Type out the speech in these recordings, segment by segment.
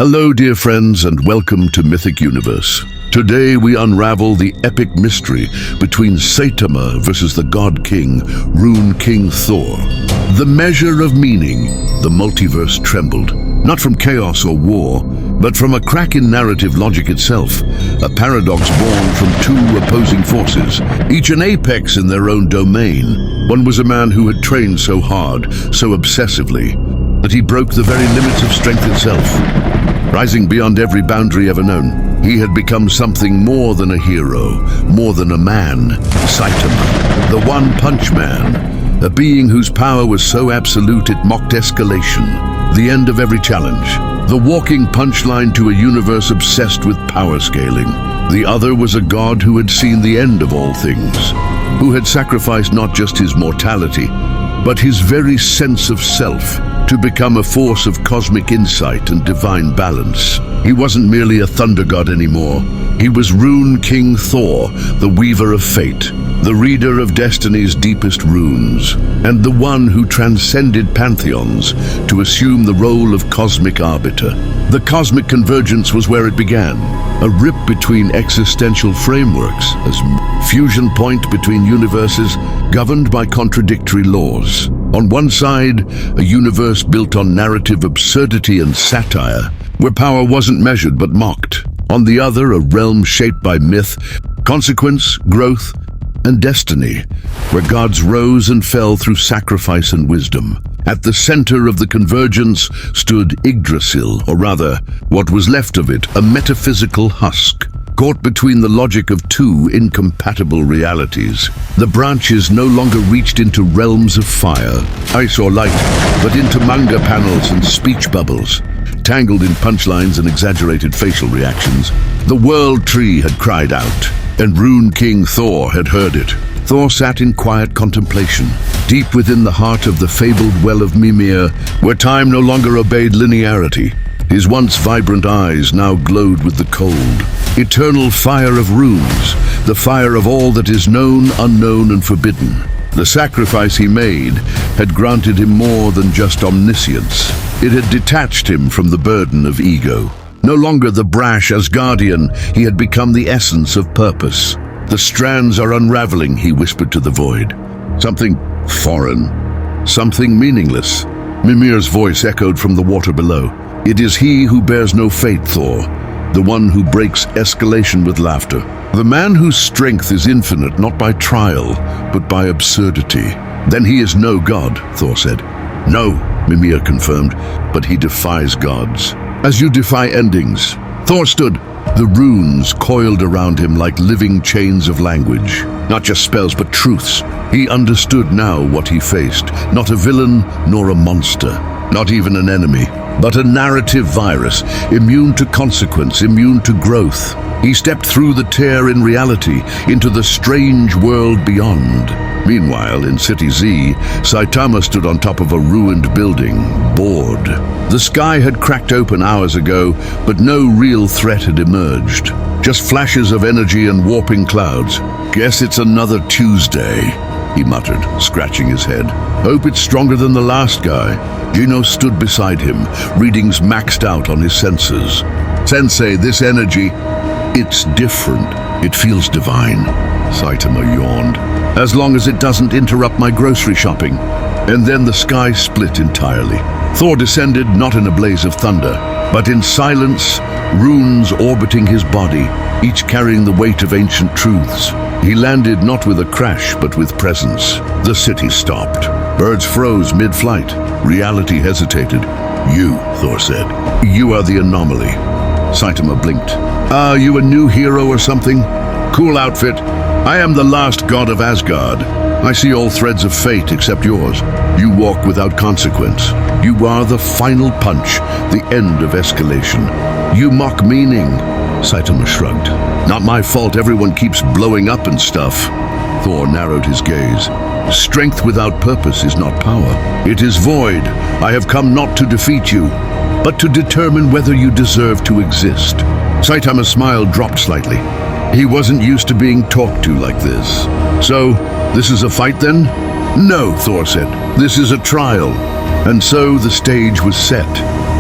Hello dear friends and welcome to Mythic Universe. Today we unravel the epic mystery between Saitama versus the God King, Rune King Thor. The measure of meaning, the multiverse trembled, not from chaos or war, but from a crack in narrative logic itself, a paradox born from two opposing forces, each an apex in their own domain. One was a man who had trained so hard, so obsessively, that he broke the very limits of strength itself. Rising beyond every boundary ever known, he had become something more than a hero, more than a man. Saitama, the one-punch man, a being whose power was so absolute it mocked escalation, the end of every challenge, the walking punchline to a universe obsessed with power scaling. The other was a god who had seen the end of all things, who had sacrificed not just his mortality, but his very sense of self, to become a force of cosmic insight and divine balance. He wasn't merely a thunder god anymore. He was Rune King Thor, the weaver of fate, the reader of destiny's deepest runes, and the one who transcended pantheons to assume the role of cosmic arbiter. The cosmic convergence was where it began, a rip between existential frameworks, a fusion point between universes governed by contradictory laws. On one side, a universe built on narrative absurdity and satire, where power wasn't measured but mocked. On the other, a realm shaped by myth, consequence, growth, and destiny, where gods rose and fell through sacrifice and wisdom. At the center of the convergence stood Yggdrasil, or rather, what was left of it, a metaphysical husk. Caught between the logic of two incompatible realities, the branches no longer reached into realms of fire, ice or light, but into manga panels and speech bubbles. Tangled in punchlines and exaggerated facial reactions, the world tree had cried out, and Rune King Thor had heard it. Thor sat in quiet contemplation, deep within the heart of the fabled well of Mimir, where time no longer obeyed linearity. His once vibrant eyes now glowed with the cold, eternal fire of runes, the fire of all that is known, unknown, and forbidden. The sacrifice he made had granted him more than just omniscience. It had detached him from the burden of ego. No longer the brash Asgardian, he had become the essence of purpose. The strands are unraveling, he whispered to the void. Something foreign, something meaningless. Mimir's voice echoed from the water below. It is he who bears no fate, Thor, the one who breaks escalation with laughter. The man whose strength is infinite not by trial, but by absurdity. Then he is no god, Thor said. No, Mimir confirmed, but he defies gods. As you defy endings, Thor stood, the runes coiled around him like living chains of language. Not just spells, but truths. He understood now what he faced. Not a villain, nor a monster. Not even an enemy, but a narrative virus, immune to consequence, immune to growth. He stepped through the tear in reality, into the strange world beyond. Meanwhile, in City Z, Saitama stood on top of a ruined building, bored. The sky had cracked open hours ago, but no real threat had emerged. Just flashes of energy and warping clouds. Guess it's another Tuesday, he muttered, scratching his head. Hope it's stronger than the last guy. Gino stood beside him, readings maxed out on his sensors. Sensei, this energy, it's different. It feels divine. Saitama yawned. As long as it doesn't interrupt my grocery shopping. And then the sky split entirely. Thor descended not in a blaze of thunder, but in silence, runes orbiting his body, each carrying the weight of ancient truths. He landed not with a crash, but with presence. The city stopped. Birds froze mid-flight. Reality hesitated. You, Thor said. You are the anomaly. Saitama blinked. Are you a new hero or something? Cool outfit. I am the last god of Asgard. I see all threads of fate except yours. You walk without consequence. You are the final punch, the end of escalation. You mock meaning. Saitama shrugged. Not my fault everyone keeps blowing up and stuff. Thor narrowed his gaze. Strength without purpose is not power. It is void. I have come not to defeat you, but to determine whether you deserve to exist. Saitama's smile dropped slightly. He wasn't used to being talked to like this. So, this is a fight then? No, Thor said. This is a trial. And so the stage was set.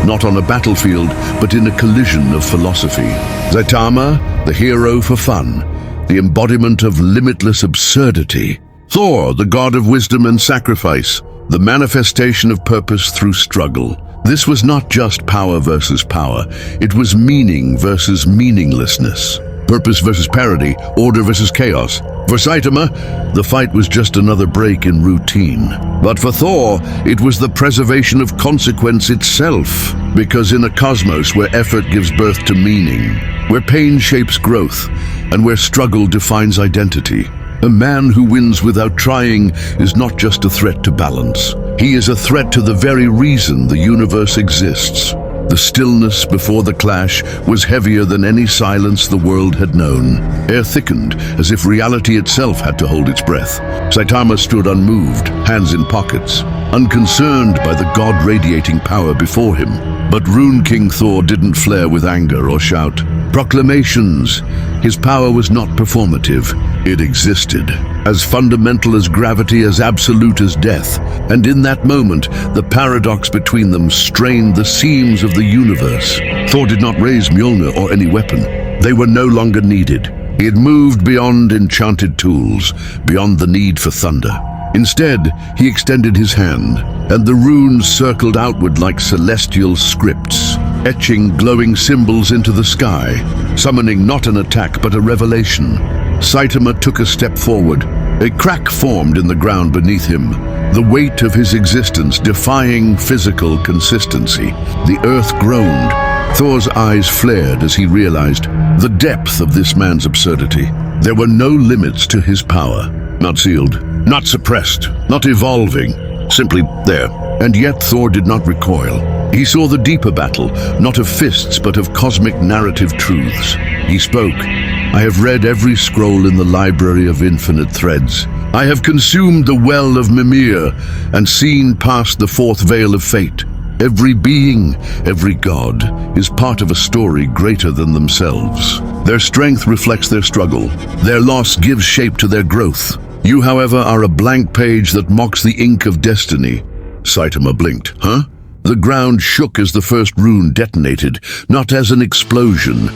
not on a battlefield, but in a collision of philosophy. Saitama, the hero for fun, the embodiment of limitless absurdity. Thor, the god of wisdom and sacrifice, the manifestation of purpose through struggle. This was not just power versus power, it was meaning versus meaninglessness. Purpose versus parody, order versus chaos. For Saitama, the fight was just another break in routine. But for Thor, it was the preservation of consequence itself. Because in a cosmos where effort gives birth to meaning, where pain shapes growth, and where struggle defines identity, a man who wins without trying is not just a threat to balance. He is a threat to the very reason the universe exists. The stillness before the clash was heavier than any silence the world had known. Air thickened, as if reality itself had to hold its breath. Saitama stood unmoved, hands in pockets, unconcerned by the god radiating power before him. But Rune King Thor didn't flare with anger or shout proclamations. His power was not performative. It existed, as fundamental as gravity, as absolute as death. And in that moment, the paradox between them strained the seams of the universe. Thor did not raise Mjolnir or any weapon. They were no longer needed. He had moved beyond enchanted tools, beyond the need for thunder. Instead, he extended his hand, and the runes circled outward like celestial scripts, etching glowing symbols into the sky, summoning not an attack but a revelation. Saitama took a step forward. A crack formed in the ground beneath him, the weight of his existence defying physical consistency. The earth groaned. Thor's eyes flared as he realized the depth of this man's absurdity. There were no limits to his power. Not sealed, not suppressed, not evolving, simply there. And yet Thor did not recoil. He saw the deeper battle, not of fists but of cosmic narrative truths. He spoke. I have read every scroll in the library of infinite threads. I have consumed the well of Mimir and seen past the fourth veil of fate. Every being, every god, is part of a story greater than themselves. Their strength reflects their struggle. Their loss gives shape to their growth. You, however, are a blank page that mocks the ink of destiny. Saitama blinked. Huh? The ground shook as the first rune detonated, not as an explosion,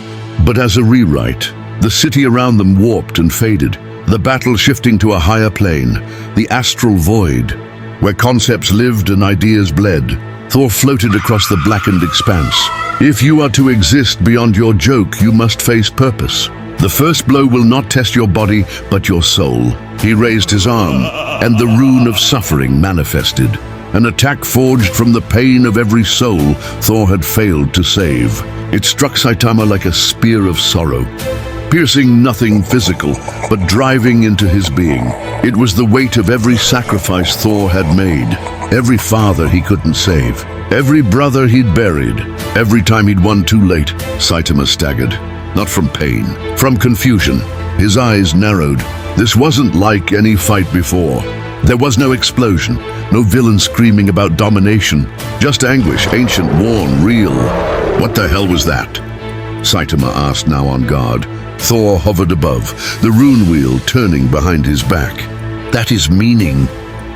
but as a rewrite. The city around them warped and faded, the battle shifting to a higher plane, the astral void, where concepts lived and ideas bled. Thor floated across the blackened expanse. If you are to exist beyond your joke, you must face purpose. The first blow will not test your body, but your soul. He raised his arm, and the Rune of Suffering manifested. An attack forged from the pain of every soul Thor had failed to save. It struck Saitama like a spear of sorrow, piercing nothing physical, but driving into his being. It was the weight of every sacrifice Thor had made, every father he couldn't save, every brother he'd buried. Every time he'd won too late, Saitama staggered. Not from pain, from confusion. His eyes narrowed. This wasn't like any fight before. There was no explosion, no villain screaming about domination, just anguish, ancient, worn, real. What the hell was that? Saitama asked, now on guard. Thor hovered above, the rune wheel turning behind his back. That is meaning.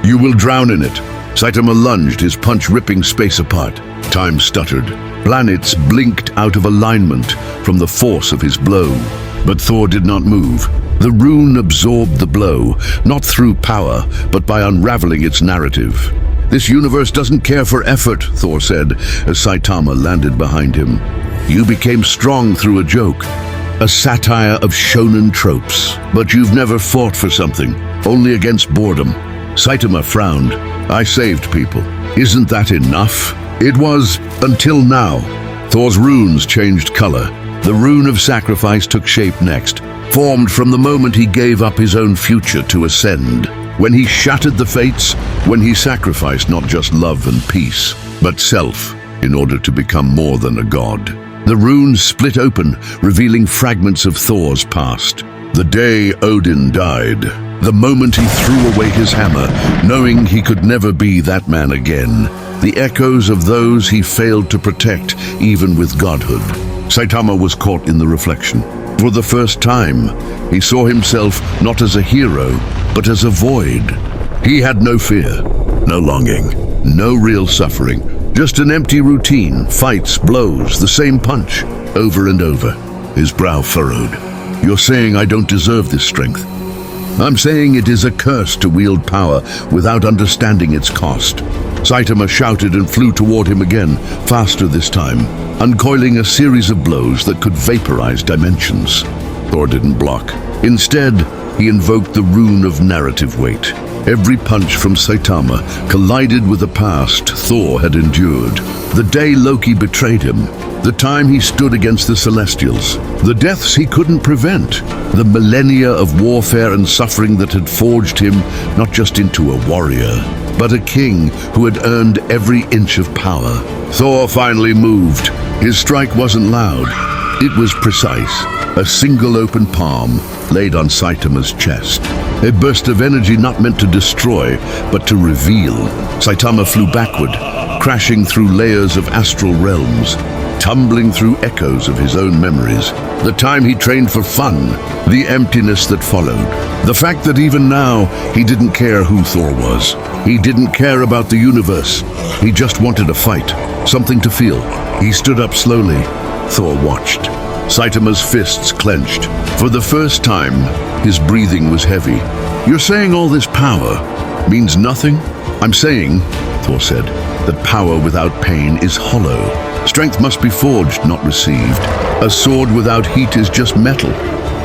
You will drown in it. Saitama lunged, his punch ripping space apart. Time stuttered. Planets blinked out of alignment from the force of his blow. But Thor did not move. The rune absorbed the blow, not through power, but by unraveling its narrative. This universe doesn't care for effort, Thor said, as Saitama landed behind him. You became strong through a joke, a satire of shonen tropes. But you've never fought for something, only against boredom. Saitama frowned. I saved people. Isn't that enough? It was, until now. Thor's runes changed color. The Rune of Sacrifice took shape next, formed from the moment he gave up his own future to ascend. When he shattered the fates, when he sacrificed not just love and peace, but self, in order to become more than a god. The runes split open, revealing fragments of Thor's past. The day Odin died, the moment he threw away his hammer, knowing he could never be that man again. The echoes of those he failed to protect, even with godhood. Saitama was caught in the reflection. For the first time, he saw himself not as a hero, but as a void. He had no fear, no longing, no real suffering, Just an empty routine, fights, blows, the same punch, over and over. His brow furrowed. You're saying I don't deserve this strength? I'm saying it is a curse to wield power without understanding its cost. Saitama shouted and flew toward him again, faster this time, uncoiling a series of blows that could vaporize dimensions. Thor didn't block. Instead, he invoked the rune of narrative weight. Every punch from Saitama collided with the past Thor had endured. The day Loki betrayed him, the time he stood against the Celestials, the deaths he couldn't prevent, the millennia of warfare and suffering that had forged him not just into a warrior, but a king who had earned every inch of power. Thor finally moved. His strike wasn't loud. It was precise. A single open palm laid on Saitama's chest. A burst of energy not meant to destroy, but to reveal. Saitama flew backward, crashing through layers of astral realms, tumbling through echoes of his own memories. The time he trained for fun, the emptiness that followed. The fact that even now, he didn't care who Thor was. He didn't care about the universe. He just wanted a fight, something to feel. He stood up slowly. Thor watched. Saitama's fists clenched. For the first time, his breathing was heavy. You're saying all this power means nothing? I'm saying, Thor said, that power without pain is hollow. Strength must be forged, not received. A sword without heat is just metal.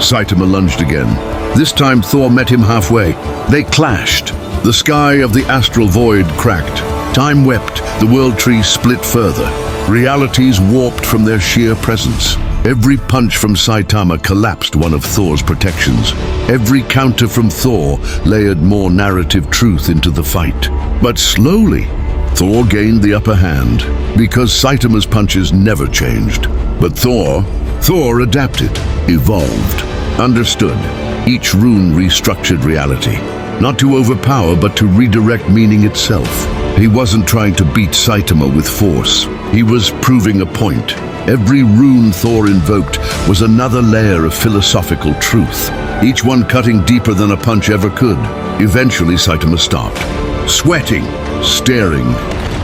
Saitama lunged again. This time Thor met him halfway. They clashed. The sky of the astral void cracked. Time wept. The world tree split further. Realities warped from their sheer presence. Every punch from Saitama collapsed one of Thor's protections. Every counter from Thor layered more narrative truth into the fight. But slowly, Thor gained the upper hand, because Saitama's punches never changed. But Thor adapted, evolved, understood. Each rune restructured reality, not to overpower, but to redirect meaning itself. He wasn't trying to beat Saitama with force. He was proving a point. Every rune Thor invoked was another layer of philosophical truth, each one cutting deeper than a punch ever could. Eventually, Saitama stopped, sweating, staring.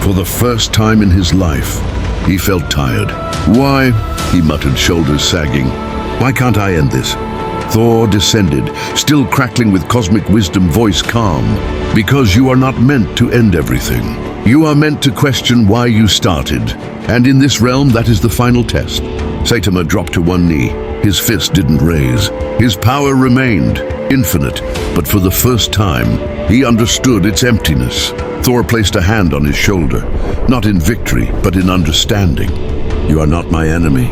For the first time in his life, he felt tired. Why? He muttered, shoulders sagging. Why can't I end this? Thor descended, still crackling with cosmic wisdom, voice calm. Because you are not meant to end everything. You are meant to question why you started. And in this realm, that is the final test. Saitama dropped to one knee. His fist didn't raise. His power remained, infinite. But for the first time, he understood its emptiness. Thor placed a hand on his shoulder, not in victory, but in understanding. You are not my enemy.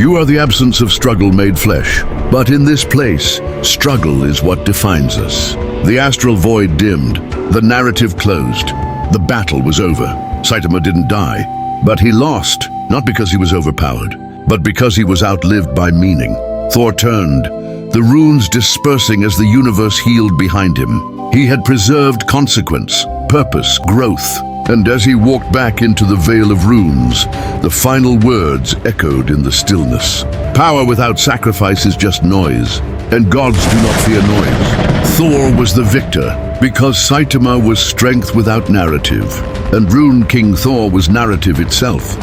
You are the absence of struggle made flesh. But in this place, struggle is what defines us. The astral void dimmed. The narrative closed. The battle was over. Saitama didn't die, but he lost, not because he was overpowered, but because he was outlived by meaning. Thor turned, the runes dispersing as the universe healed behind him. He had preserved consequence, purpose, growth. And as he walked back into the Veil of Runes, the final words echoed in the stillness. Power without sacrifice is just noise, and gods do not fear noise. Thor was the victor, because Saitama was strength without narrative, and Rune King Thor was narrative itself.